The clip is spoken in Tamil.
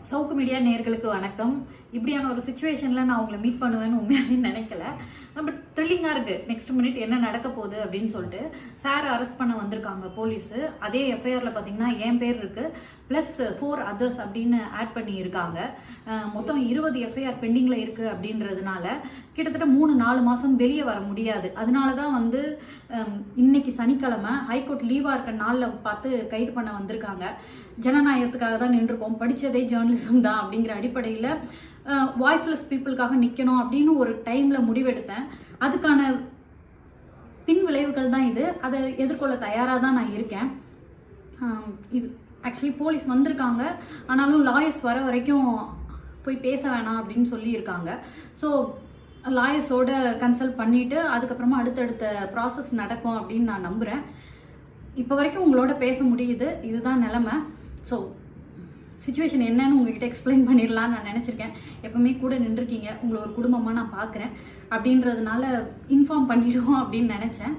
சவுக்கு மீடியா நேர்களுக்கு வணக்கம். இப்படியான ஒரு சுச்சுவேஷனில் நான் உங்களை மீட் பண்ணுவேன்னு உண்மையாலே நினைக்கல. பட் த்ரில்லிங்காக இருக்குது. நெக்ஸ்ட் மினிட் என்ன நடக்க போகுது அப்படின்னு சொல்லிட்டு சார் அரெஸ்ட் பண்ண வந்திருக்காங்க போலீஸு. அதே எஃப்ஐஆரில் பார்த்தீங்கன்னா என் பேர் இருக்குது, ப்ளஸ் 4 அதர்ஸ் அப்படின்னு ஆட் பண்ணி இருக்காங்க. மொத்தம் 20 எஃப்ஐஆர் பெண்டிங்கில் இருக்குது அப்படின்றதுனால கிட்டத்தட்ட 3-4 மாதம் வெளியே வர முடியாது. அதனால தான் வந்து இன்னைக்கு சனிக்கிழமை ஹைகோர்ட் லீவாக இருக்க நாளில் பார்த்து கைது பண்ண வந்திருக்காங்க. ஜனநாயகத்துக்காக தான் நின்றுருக்கோம், படித்ததே ஜேர்னலிசம் தான் அப்படிங்கிற அடிப்படையில் வாய்ஸ்லெஸ் பீப்புளுக்காக நிற்கணும் அப்படின்னு ஒரு டைமில் முடிவெடுத்தேன். அதுக்கான பின் விளைவுகள் தான் இது. அதை எதிர்கொள்ள தயாராக தான் நான் இருக்கேன். இது ஆக்சுவலி போலீஸ் வந்திருக்காங்க, ஆனாலும் லாயர்ஸ் வர வரைக்கும் போய் பேச வேணாம் அப்படின்னு சொல்லியிருக்காங்க. ஸோ லாயர்ஸோட கன்சல்ட் பண்ணிவிட்டு அதுக்கப்புறமா அடுத்தடுத்த ப்ராசஸ் நடக்கும் அப்படின்னு நான் நம்புகிறேன். இப்போ வரைக்கும் உங்களோட பேச முடியுது, இதுதான் நிலமை. ஸோ சுச்சுவேஷன் என்னன்னு உங்ககிட்ட எக்ஸ்பிளைன் பண்ணிடலான்னு நான் நினச்சிருக்கேன். எப்பவுமே கூட நின்றுருக்கீங்க, உங்களை ஒரு குடும்பமாக நான் பார்க்குறேன் அப்படின்றதுனால இன்ஃபார்ம் பண்ணிவிடுவோம் அப்படின்னு நினச்சேன்.